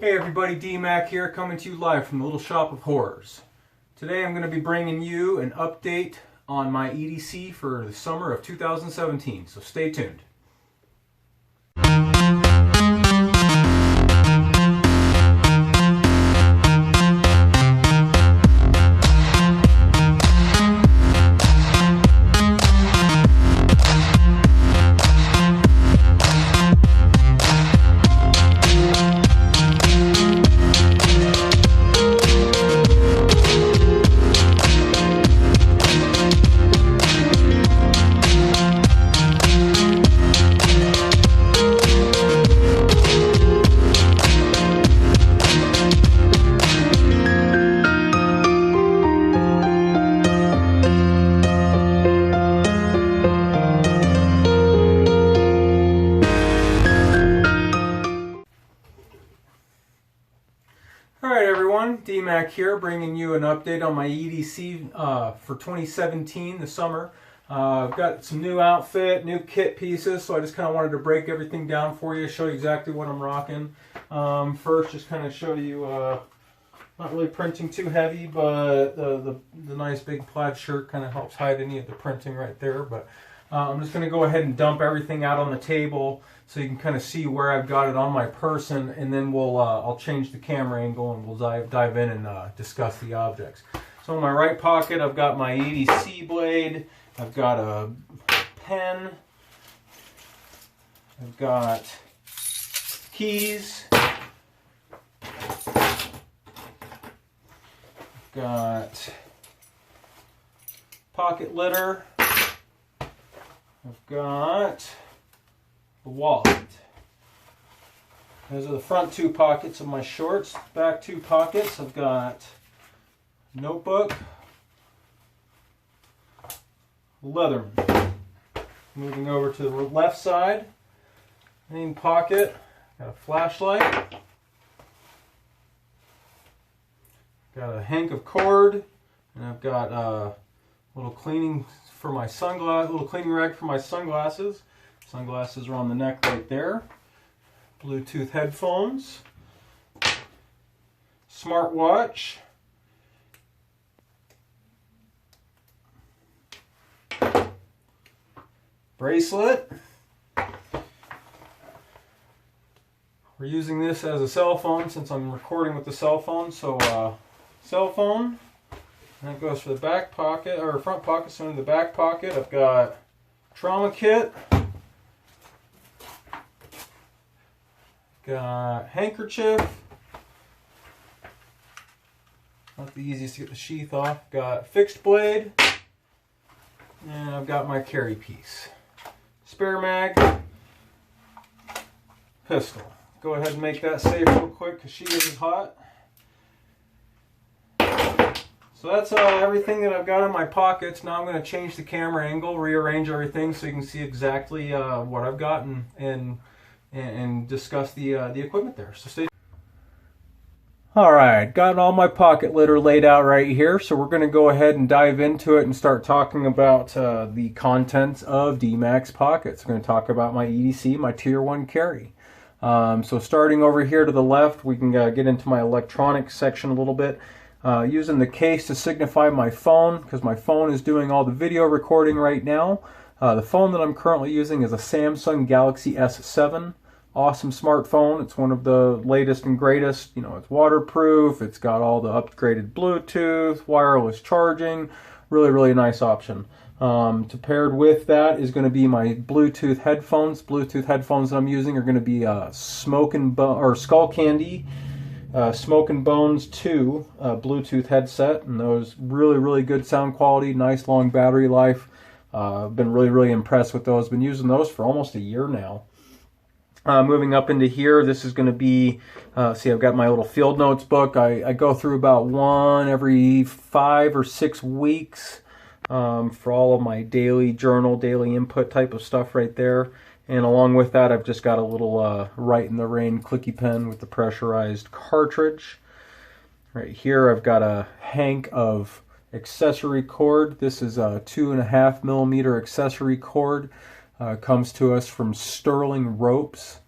Hey everybody, Dmak here, coming to you live from the Little Shop of Horrors. Today I'm going to be bringing you an update on my EDC for the summer of 2017, so stay tuned. Alright everyone, Dmak here, bringing you an update on my EDC for 2017, the summer. I've got some new outfit, new kit pieces, so I just kind of wanted to break everything down for you, show you exactly what I'm rocking. First, just kind of show you, not really printing too heavy, but the nice big plaid shirt kind of helps hide any of the printing right there. But I'm just going to go ahead and dump everything out on the table so you can kind of see where I've got it on my person, and then I'll change the camera angle and we'll dive in and discuss the objects. So in my right pocket I've got my EDC blade, I've got a pen, I've got keys, I've got pocket litter, I've got the wallet. Those are the front two pockets of my shorts. Back two pockets, I've got notebook, Leatherman. Moving over to the left side, main pocket, got a flashlight, got a hank of cord, and I've got a little cleaning for my little cleaning rag for my sunglasses. Sunglasses are on the neck right there. Bluetooth headphones, smartwatch, bracelet. We're using this as a cell phone since I'm recording with the cell phone, so cell phone. And that goes for the back pocket, or front pocket, so in the back pocket I've got trauma kit, got handkerchief, not the easiest to get the sheath off, got fixed blade, and I've got my carry piece. Spare mag, pistol. Go ahead and make that safe real quick because she is hot. So that's everything that I've got in my pockets. Now I'm going to change the camera angle, rearrange everything so you can see exactly what I've got and discuss the equipment there. So stay. Alright, got all my pocket litter laid out right here, so we're going to go ahead and dive into it and start talking about the contents of Dmak's pockets. I'm going to talk about my EDC, my Tier 1 carry. So starting over here to the left, we can get into my electronics section a little bit. Using the case to signify my phone, because my phone is doing all the video recording right now. The phone that I'm currently using is a Samsung Galaxy S7. Awesome smartphone. It's one of the latest and greatest. You know, it's waterproof. It's got all the upgraded Bluetooth, wireless charging. Really, really nice option. Paired with that is going to be my Bluetooth headphones. Bluetooth headphones that I'm using are going to be Skull Candy Smoke and Bones 2 Bluetooth headset, and those really good sound quality, nice long battery life. I've been really impressed with those. Been using those for almost a year now. Moving up into here, this is going to be, see, I've got my little field notes book. I go through about one every 5 or 6 weeks for all of my daily journal, daily input type of stuff right there. And along with that, I've just got a little Right in the Rain clicky pen with the pressurized cartridge. Right here, I've got a hank of accessory cord. This is a 2.5 millimeter accessory cord. Comes to us from Sterling Ropes,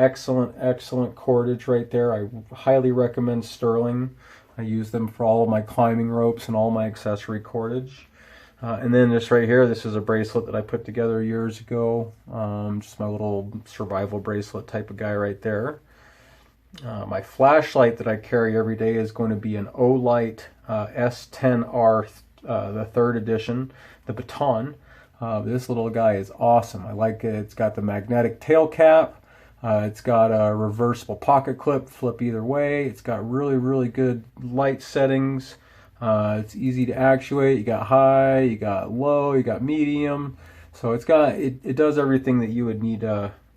excellent cordage right there. I highly recommend Sterling. I use them for all of my climbing ropes and all my accessory cordage. And then this right here, this is a bracelet that I put together years ago. Just my little survival bracelet type of guy right there. My flashlight that I carry every day is going to be an Olight S10R, the 3rd edition, the Baton. This little guy is awesome. I like it. It's got the magnetic tail cap. It's got a reversible pocket clip, flip either way. It's got really good light settings. It's easy to actuate. You got high, you got low, you got medium. So it does everything that you would need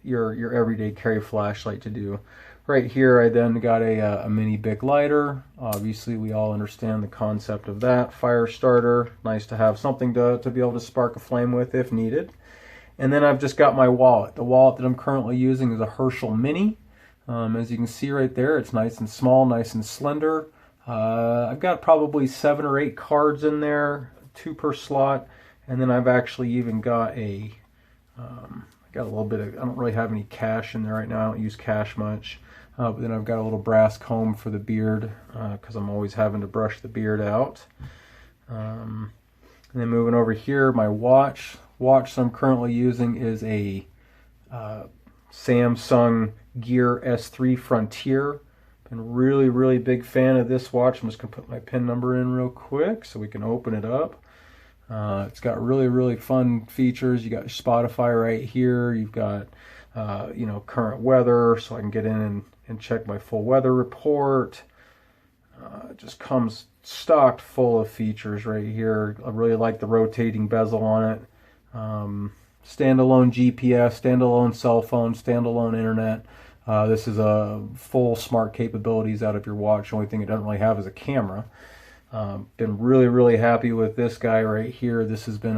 your everyday carry flashlight to do. Right here I then got a mini Bic Lighter. Obviously we all understand the concept of that. Fire starter, nice to have something to be able to spark a flame with if needed. And then I've just got my wallet. The wallet that I'm currently using is a Herschel Mini. As you can see right there, it's nice and small, nice and slender. I've got probably 7 or 8 cards in there, 2 per slot, and then I've actually even got I got a little bit of, I don't really have any cash in there right now. I don't use cash much, but then I've got a little brass comb for the beard because I'm always having to brush the beard out. And then moving over here, my watch that I'm currently using is a Samsung Gear S3 Frontier. Been really big fan of this watch. I'm just gonna put my pin number in real quick so we can open it up. It's got really fun features. You got Spotify right here. You've got current weather, so I can get in and check my full weather report. It just comes stocked full of features right here. I really like the rotating bezel on it. Standalone GPS, standalone cell phone, standalone internet. This is a full smart capabilities out of your watch. The only thing it doesn't really have is a camera. Been really happy with this guy right here. This has been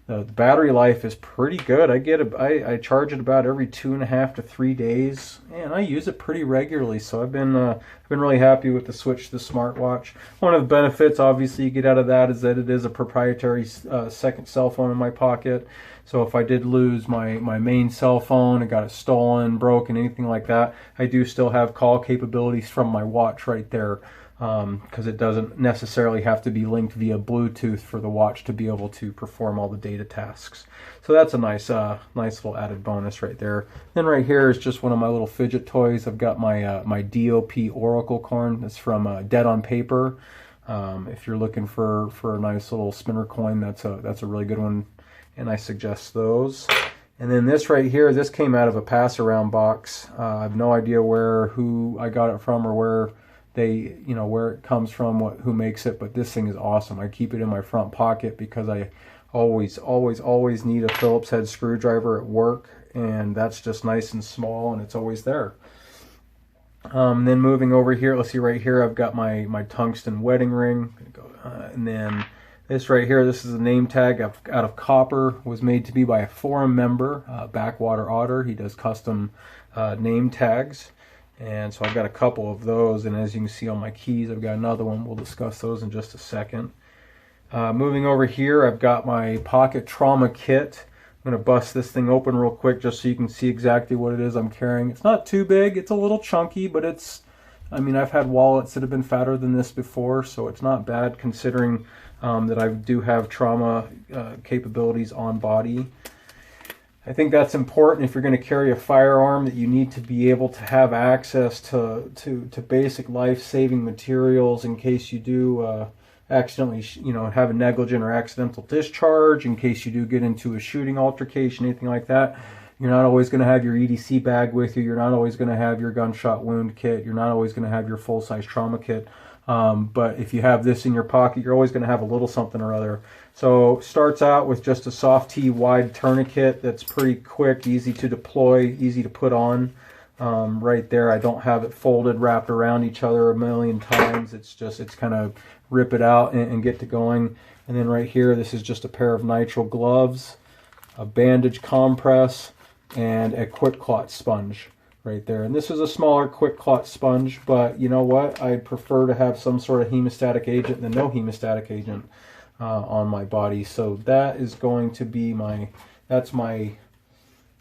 the battery life is pretty good. I charge it about every 2.5 to 3 days, and I use it pretty regularly. So I've been really happy with the switch to the smartwatch. One of the benefits, obviously, you get out of that is that it is a proprietary second cell phone in my pocket. So if I did lose my main cell phone, I got it stolen, broken, anything like that, I do still have call capabilities from my watch right there, because it doesn't necessarily have to be linked via Bluetooth for the watch to be able to perform all the data tasks. So that's a nice little added bonus right there. Then right here is just one of my little fidget toys. I've got my DOP Oracle coin. That's from Dead on Paper. If you're looking for a nice little spinner coin, that's a really good one, and I suggest those. And then this right here, this came out of a pass-around box. I have no idea who I got it from or where where it comes from, who makes it, but this thing is awesome. I keep it in my front pocket because I always need a Phillips head screwdriver at work, and that's just nice and small, and it's always there. Then moving over here, let's see right here, I've got my tungsten wedding ring, and then this right here, this is a name tag out of copper, was made to be by a forum member, Backwater Otter. He does custom name tags. And so I've got a couple of those, and as you can see on my keys, I've got another one. We'll discuss those in just a second. Moving over here, I've got my pocket trauma kit. I'm going to bust this thing open real quick just so you can see exactly what it is I'm carrying. It's not too big. It's a little chunky, but I've had wallets that have been fatter than this before, so it's not bad considering that I do have trauma capabilities on body. I think that's important if you're going to carry a firearm, that you need to be able to have access to basic life-saving materials in case you do accidentally, have a negligent or accidental discharge, in case you do get into a shooting altercation, anything like that. You're not always going to have your EDC bag with you. You're not always going to have your gunshot wound kit. You're not always going to have your full-size trauma kit. But if you have this in your pocket, you're always going to have a little something or other. So starts out with just a soft T wide tourniquet that's pretty quick, easy to deploy, easy to put on. Right there, I don't have it folded, wrapped around each other a million times. It's kind of rip it out and get to going. And then right here, this is just a pair of nitrile gloves, a bandage compress, and a quick clot sponge right there. And this is a smaller quick clot sponge, but you know what? I'd prefer to have some sort of hemostatic agent than no hemostatic agent on my body. So that is going to be that's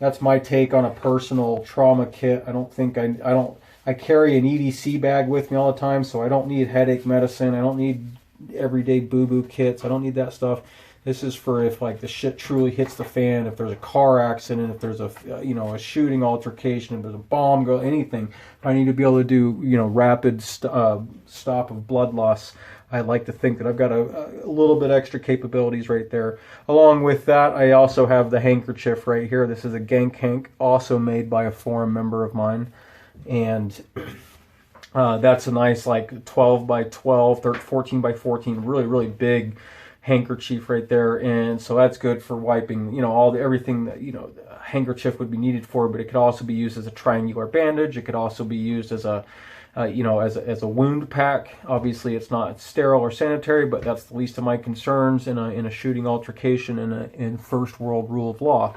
that's my take on a personal trauma kit. I don't think I carry an EDC bag with me all the time, so I don't need headache medicine. I don't need everyday boo-boo kits. I don't need that stuff. This is for if like the shit truly hits the fan, if there's a car accident, if there's a a shooting altercation, if there's a bomb go, anything. If I need to be able to do rapid stop of blood loss, I like to think that I've got a little bit extra capabilities right there. Along with that, I also have the handkerchief right here. This is a Gank Hank, also made by a forum member of mine, and that's a nice like 12 by 12, 14 by 14, really big handkerchief right there. And so that's good for wiping everything that a handkerchief would be needed for, but it could also be used as a triangular bandage. It could also be used as a as a wound pack. Obviously it's not sterile or sanitary, but that's the least of my concerns in a shooting altercation in first world rule of law.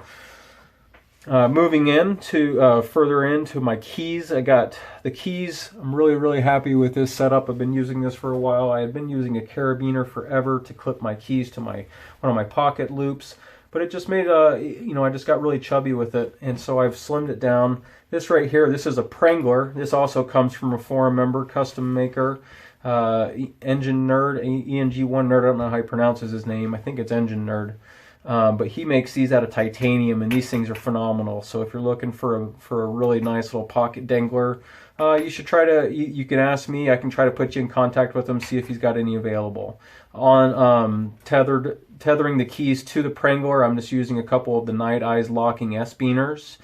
Moving into further into my keys, I got the keys. I'm really happy with this setup. I've been using this for a while. I had been using a carabiner forever to clip my keys to one of my pocket loops, but it just made I just got really chubby with it, and so I've slimmed it down. This right here, this is a Prangler. This also comes from a forum member, custom maker, Engine Nerd, ENG1 Nerd. I don't know how he pronounces his name. I think it's Engine Nerd. But he makes these out of titanium, and these things are phenomenal. So if you're looking for a really nice little pocket dangler, you should try to. You can ask me. I can try to put you in contact with him, see if he's got any available. On tethering the keys to the Prangler, I'm just using a couple of the Night Eyes locking S-beaners.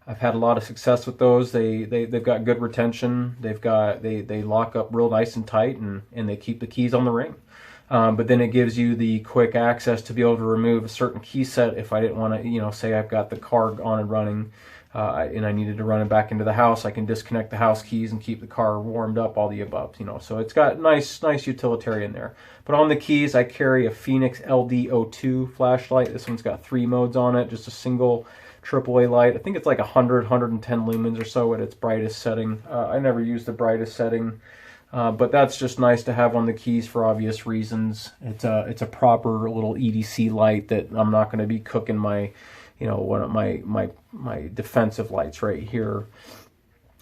I've had a lot of success with those. They've got good retention. They lock up real nice and tight, and they keep the keys on the ring. But then it gives you the quick access to be able to remove a certain key set if I didn't want to, say I've got the car on and running and I needed to run it back into the house. I can disconnect the house keys and keep the car warmed up, all the above, So it's got nice utilitarian there. But on the keys, I carry a Phoenix LD02 flashlight. This one's got 3 modes on it, just a single AAA light. I think it's like 110 lumens or so at its brightest setting. I never use the brightest setting. But that's just nice to have on the keys for obvious reasons. It's a proper little EDC light that I'm not going to be cooking my, one of my defensive lights right here.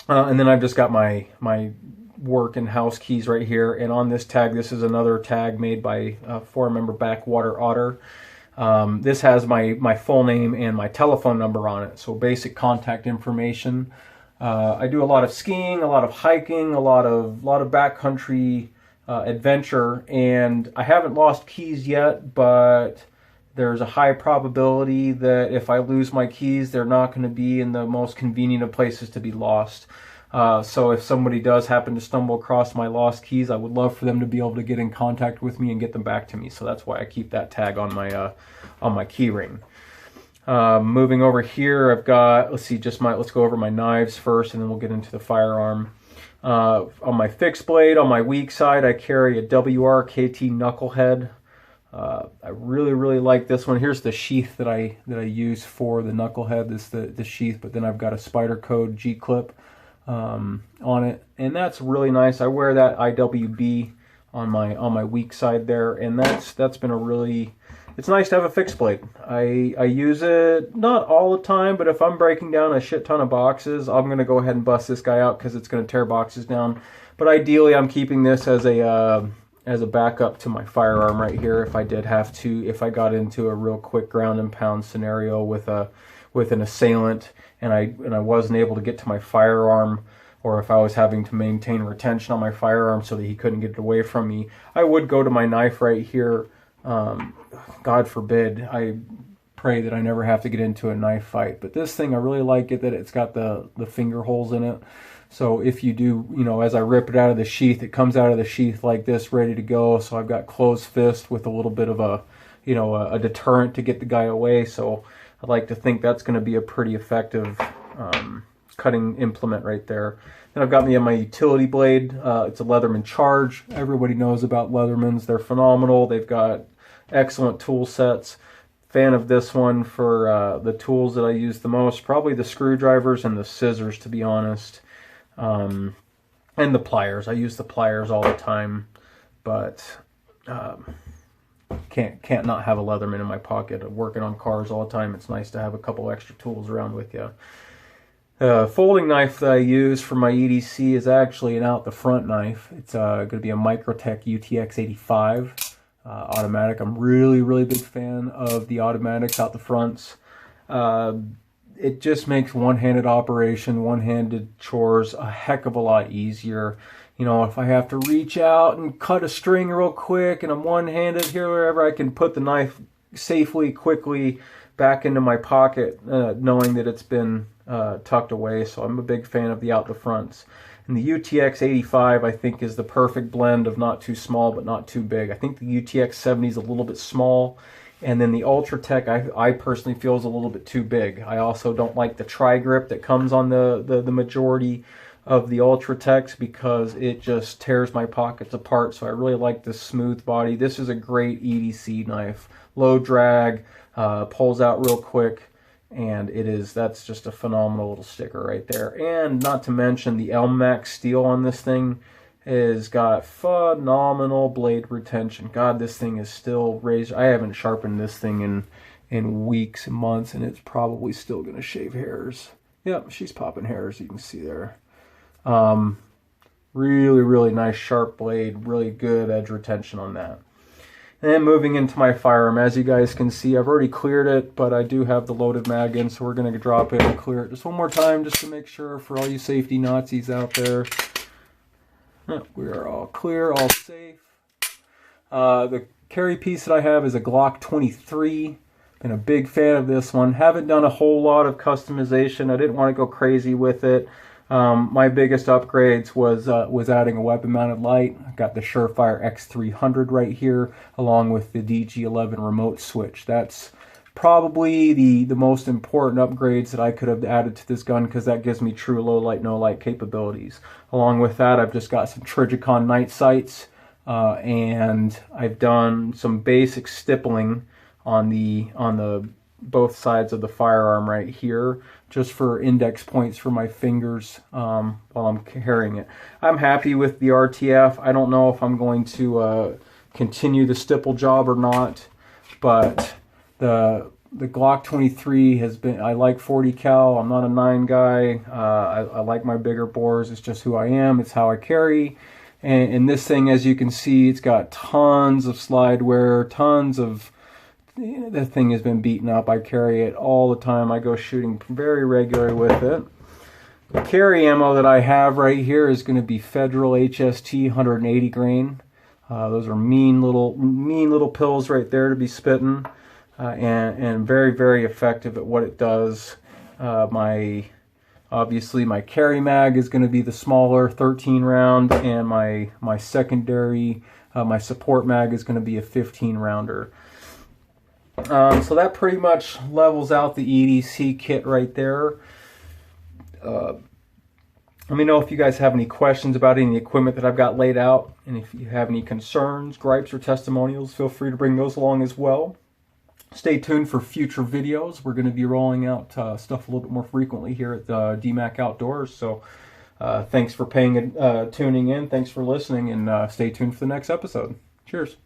And then I've just got my work and house keys right here. And on this tag, this is another tag made by forum member Backwater Otter. This has my full name and my telephone number on it. So basic contact information. I do a lot of skiing, a lot of hiking, a lot of backcountry adventure, and I haven't lost keys yet, but there's a high probability that if I lose my keys, they're not going to be in the most convenient of places to be lost. So if somebody does happen to stumble across my lost keys, I would love for them to be able to get in contact with me and get them back to me. So that's why I keep that tag on my key ring. Moving over here, I've got, let's go over my knives first, and then we'll get into the firearm. On my fixed blade, on my weak side, I carry a WRKT knucklehead. I really like this one. Here's the sheath that I use for the knucklehead. This is the sheath, but then I've got a Spyderco G-clip on it, and that's really nice. I wear that IWB on my weak side there, and that's been a really. It's nice to have a fixed blade. I use it not all the time, but if I'm breaking down a shit ton of boxes, I'm going to go ahead and bust this guy out because it's going to tear boxes down. But ideally, I'm keeping this as a backup to my firearm right here. If I got into a real quick ground and pound scenario with an assailant, and I wasn't able to get to my firearm, or if I was having to maintain retention on my firearm so that he couldn't get it away from me, I would go to my knife right here. God forbid, I pray that I never have to get into a knife fight. But this thing, I really like it that it's got the finger holes in it. So if you do, as I rip it out of the sheath, it comes out of the sheath like this, ready to go. So I've got closed fist with a little bit of a deterrent to get the guy away. So I'd like to think that's going to be a pretty effective cutting implement right there. Then I've got my utility blade. It's a Leatherman Charge. Everybody knows about Leathermans. They're phenomenal. They've got excellent tool sets. Fan of this one for the tools that I use the most. Probably the screwdrivers and the scissors, to be honest. And the pliers. I use the pliers all the time. But can't not have a Leatherman in my pocket. I'm working on cars all the time. It's nice to have a couple extra tools around with you. Folding knife that I use for my EDC is actually an out the front knife. It's going to be a Microtech UTX 85 automatic. I'm really big fan of the automatics out the fronts. It just makes one-handed operation, one-handed chores a heck of a lot easier. You know, if I have to reach out and cut a string real quick and I'm one-handed here, wherever, I can put the knife safely, quickly back into my pocket, knowing that it's been tucked away. So I'm a big fan of the out the fronts. And the UTX 85, I think, is the perfect blend of not too small but not too big. I think the UTX 70 is a little bit small, and then the Ultratech I personally feel is a little bit too big. I also don't like the tri-grip that comes on the majority of the Ultratechs because it just tears my pockets apart. So I really like this smooth body. This is a great EDC knife. Low drag, pulls out real quick, and that's just a phenomenal little sticker right there. And not to mention the Elmax steel on this thing has got phenomenal blade retention. God, this thing is still razor. I haven't sharpened this thing in weeks and months, and it's probably still going to shave hairs. Yep, she's popping hairs, you can see there. Really nice sharp blade, really good edge retention on that. And then moving into my firearm, as you guys can see, I've already cleared it, but I do have the loaded mag in, so we're going to drop it and clear it just one more time just to make sure for all you safety Nazis out there. We are all clear, all safe. The carry piece that I have is a Glock 23. Been a big fan of this one. Haven't done a whole lot of customization. I didn't want to go crazy with it. My biggest upgrades was adding a weapon-mounted light. I got the Surefire X300 right here, along with the DG11 remote switch. That's probably the most important upgrades that I could have added to this gun, because that gives me true low light, no light capabilities. Along with that, I've just got some Trijicon night sights, and I've done some basic stippling on the both sides of the firearm right here, just for index points for my fingers while I'm carrying it. I'm happy with the RTF. I don't know if I'm going to continue the stipple job or not, but the Glock 23 has been, I like 40 cal. I'm not a 9 guy. I like my bigger bores. It's just who I am. It's how I carry. And this thing, as you can see, it's got tons of slide wear, tons of, that thing has been beaten up. I carry it all the time. I go shooting very regularly with it. The carry ammo that I have right here is going to be Federal HST 180 grain. Those are mean little pills right there to be spitting, and very effective at what it does. Obviously my carry mag is going to be the smaller 13 round, and my secondary, my support mag is going to be a 15 rounder. So that pretty much levels out the EDC kit right there. Let me know if you guys have any questions about any of the equipment that I've got laid out, and if you have any concerns, gripes, or testimonials, feel free to bring those along as well. Stay tuned for future videos. We're going to be rolling out stuff a little bit more frequently here at Dmak Outdoors. So thanks for tuning in. Thanks for listening, and stay tuned for the next episode. Cheers.